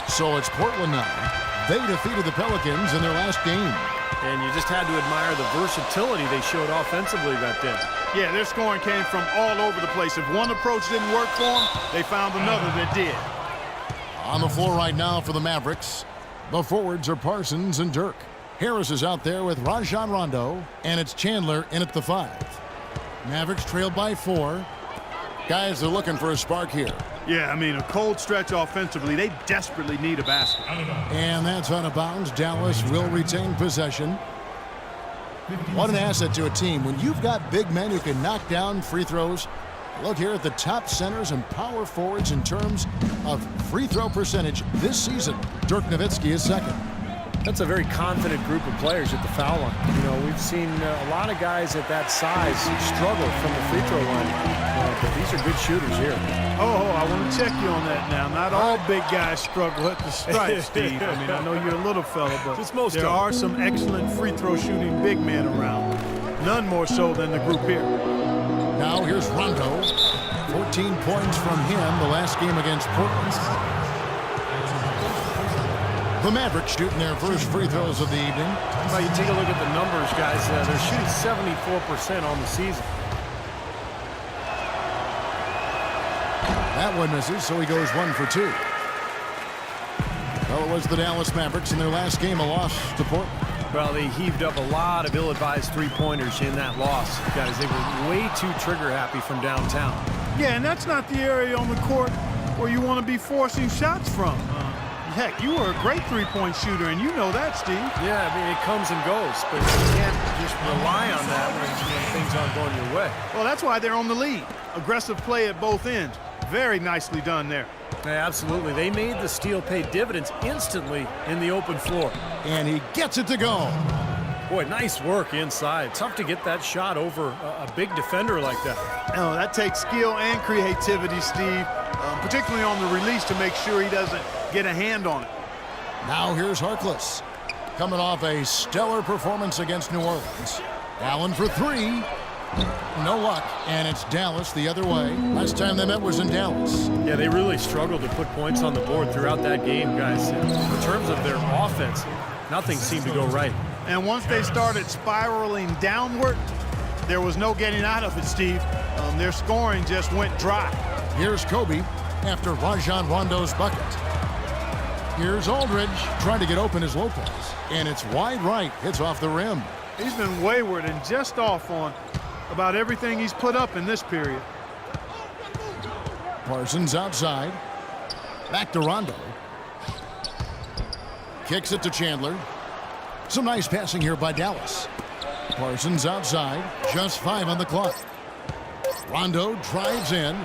So it's Portland now. They defeated the Pelicans in their last game. And you just had to admire the versatility they showed offensively that day. Yeah, their scoring came from all over the place. If one approach didn't work for them, they found another that did. On the floor right now for the Mavericks, the forwards are Parsons and Dirk. Harris is out there with Rajon Rondo, and it's Chandler in at the 5. Mavericks trailed by 4. Guys are looking for a spark here. Yeah, I mean, a cold stretch offensively. They desperately need a basket. And that's out of bounds. Dallas will retain possession. What an asset to a team when you've got big men who can knock down free throws. Look here at the top centers and power forwards in terms of free throw percentage this season. Dirk Nowitzki is second. That's a very confident group of players at the foul line. You know, we've seen a lot of guys at that size struggle from the free throw line. But these are good shooters here. Oh, I want to check you on that now. Not all big guys struggle at the stripe, Steve. I mean, I know you're a little fella, but there are some excellent free throw shooting big men around. None more so than the group here. Now here's Rondo. 14 points from him the last game against Portland. The Mavericks shooting their first free throws of the evening. Well, you take a look at the numbers, guys. They're shooting 74% on the season. That one misses, so he goes 1 for 2. Well, it was the Dallas Mavericks in their last game, a loss to Portland. Well, they heaved up a lot of ill-advised three-pointers in that loss. Guys, they were way too trigger-happy from downtown. Yeah, and that's not the area on the court where you want to be forcing shots from. Heck, you were a great three-point shooter, and you know that, Steve. Yeah, I mean, it comes and goes, but you can't just rely on that when things aren't going your way. Well, that's why they're on the lead. Aggressive play at both ends. Very nicely done there. Yeah, absolutely. They made the steal pay dividends instantly in the open floor. And he gets it to go. Boy, nice work inside. Tough to get that shot over a big defender like that. Oh, that takes skill and creativity, Steve, particularly on the release to make sure he doesn't get a hand on it. Now here's Harkless. Coming off a stellar performance against New Orleans. Allen for 3. No luck, and it's Dallas the other way. Last time they met was in Dallas. Yeah, they really struggled to put points on the board throughout that game, guys. In terms of their offense, nothing seemed to go right. And once they started spiraling downward, there was no getting out of it, Steve. Their scoring just went dry. Here's Kobe after Rajon Rondo's bucket. Here's Aldridge trying to get open as Lopez. And it's wide right. Hits off the rim. He's been wayward and just off on about everything he's put up in this period. Parsons outside. Back to Rondo. Kicks it to Chandler. Some nice passing here by Dallas. Parsons outside. Just 5 on the clock. Rondo drives in.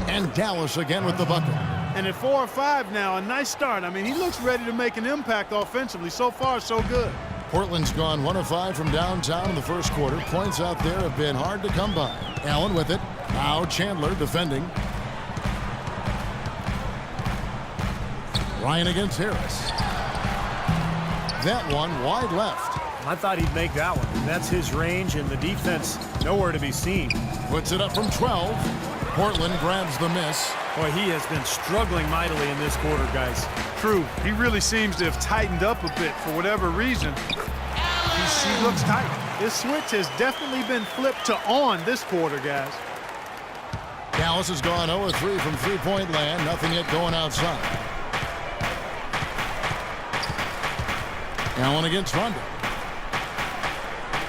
And Dallas again with the bucket. And at 4 or 5 now, a nice start. I mean, he looks ready to make an impact offensively. So far, so good. Portland's gone 1 of 5 from downtown in the first quarter. Points out there have been hard to come by. Allen with it. Now Chandler defending. Ryan against Harris. That one wide left. I thought he'd make that one. That's his range, and the defense nowhere to be seen. Puts it up from 12. Portland grabs the miss. Boy, he has been struggling mightily in this quarter, guys. True. He really seems to have tightened up a bit for whatever reason. He looks tight. This switch has definitely been flipped to on this quarter, guys. Dallas has gone 0 of 3 from three-point land. Nothing yet going outside. Allen against Rondo.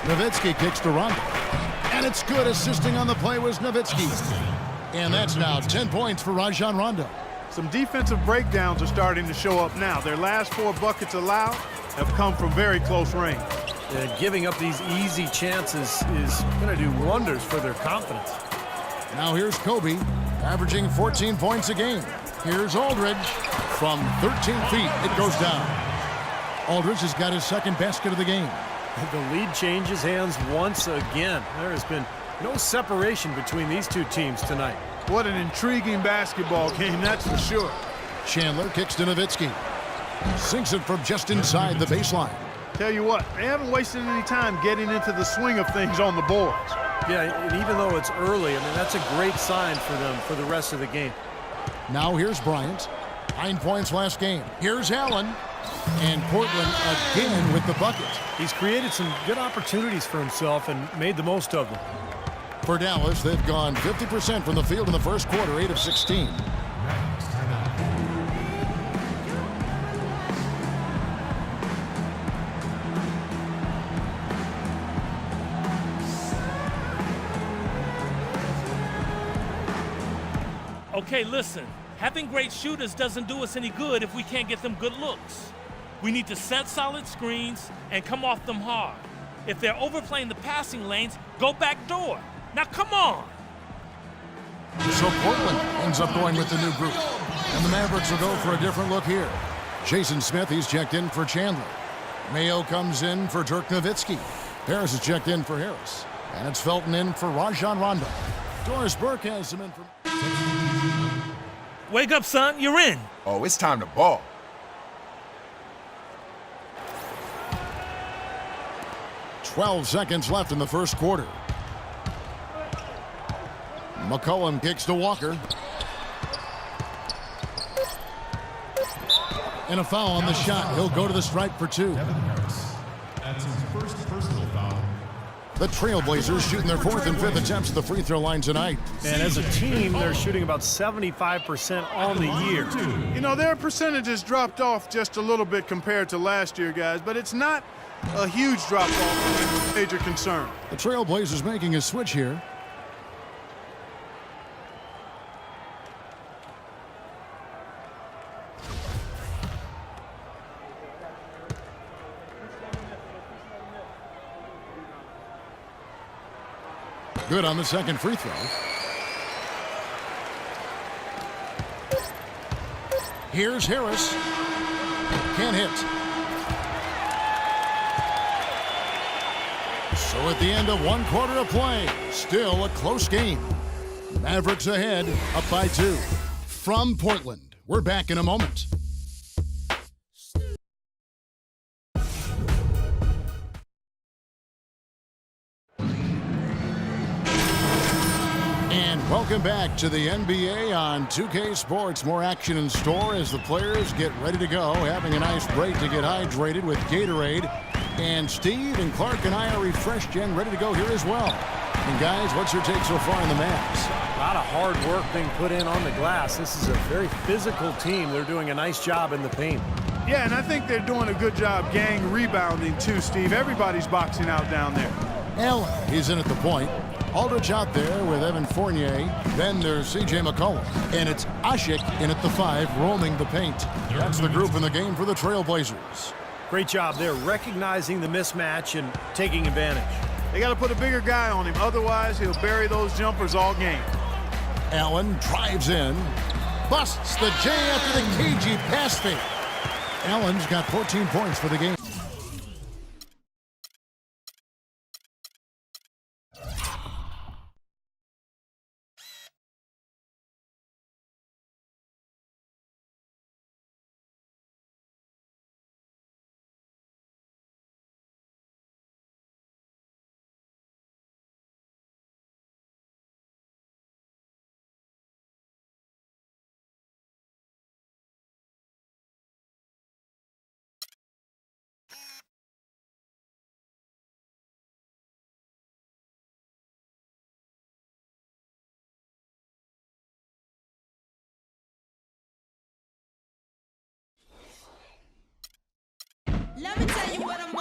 Nowitzki kicks to Rondo. And it's good. Assisting on the play was Nowitzki. And that's now 10 points for Rajon Rondo. Some defensive breakdowns are starting to show up now. Their last 4 buckets allowed have come from very close range. Giving up these easy chances is going to do wonders for their confidence. Now here's Kobe, averaging 14 points a game. Here's Aldridge. From 13 feet, it goes down. Aldridge has got his second basket of the game. The lead changes hands once again. There has been no separation between these two teams tonight. What an intriguing basketball game, that's for sure. Chandler kicks to Nowitzki. Sinks it from just inside the baseline. Tell you what, they haven't wasted any time getting into the swing of things on the boards. Yeah, and even though it's early, I mean, that's a great sign for them for the rest of the game. Now here's Bryant. 9 points last game. Here's Allen. And Portland again with the bucket. He's created some good opportunities for himself and made the most of them. For Dallas, they've gone 50% from the field in the first quarter, 8 of 16. Okay, listen. Having great shooters doesn't do us any good if we can't get them good looks. We need to set solid screens and come off them hard. If they're overplaying the passing lanes, go back door. Now come on! So Portland ends up going with the new group. And the Mavericks will go for a different look here. Jason Smith, he's checked in for Chandler. Mayo comes in for Dirk Nowitzki. Harris is checked in for Harris. And it's Felton in for Rajon Rondo. Doris Burke has some information. Wake up, son. You're in. Oh, it's time to ball. Seconds left in the first quarter. McCollum kicks to Walker. And a foul on the shot. He'll go to the stripe for 2. That's his first personal foul. The Trailblazers shooting their 4th and 5th attempts at the free throw line tonight. And as a team, they're shooting about 75% on the year. You know, their percentages dropped off just a little bit compared to last year, guys, but it's not a huge drop-off, major concern. The Trailblazers making a switch here. Good on the second free throw. Here's Harris. Can't hit. So at the end of 1 quarter of play, still a close game. Mavericks ahead, up by 2. From Portland, we're back in a moment. Welcome back to the NBA on 2K Sports. More action in store as the players get ready to go, having a nice break to get hydrated with Gatorade. And Steve and Clark and I are refreshed and ready to go here as well. And guys, what's your take so far in the Mavs? A lot of hard work being put in on the glass. This is a very physical team. They're doing a nice job in the paint. Yeah, and I think they're doing a good job gang rebounding too, Steve. Everybody's boxing out down there. Allen, he's in at the point. Aldridge out there with Evan Fournier. Then there's C.J. McCollum. And it's Ashik in at the 5, roaming the paint. That's the group in the game for the Trailblazers. Great job there, recognizing the mismatch and taking advantage. They got to put a bigger guy on him. Otherwise, he'll bury those jumpers all game. Allen drives in. Busts the J after the cagey pass fake. Allen's got 14 points for the game. Let me tell you what I'm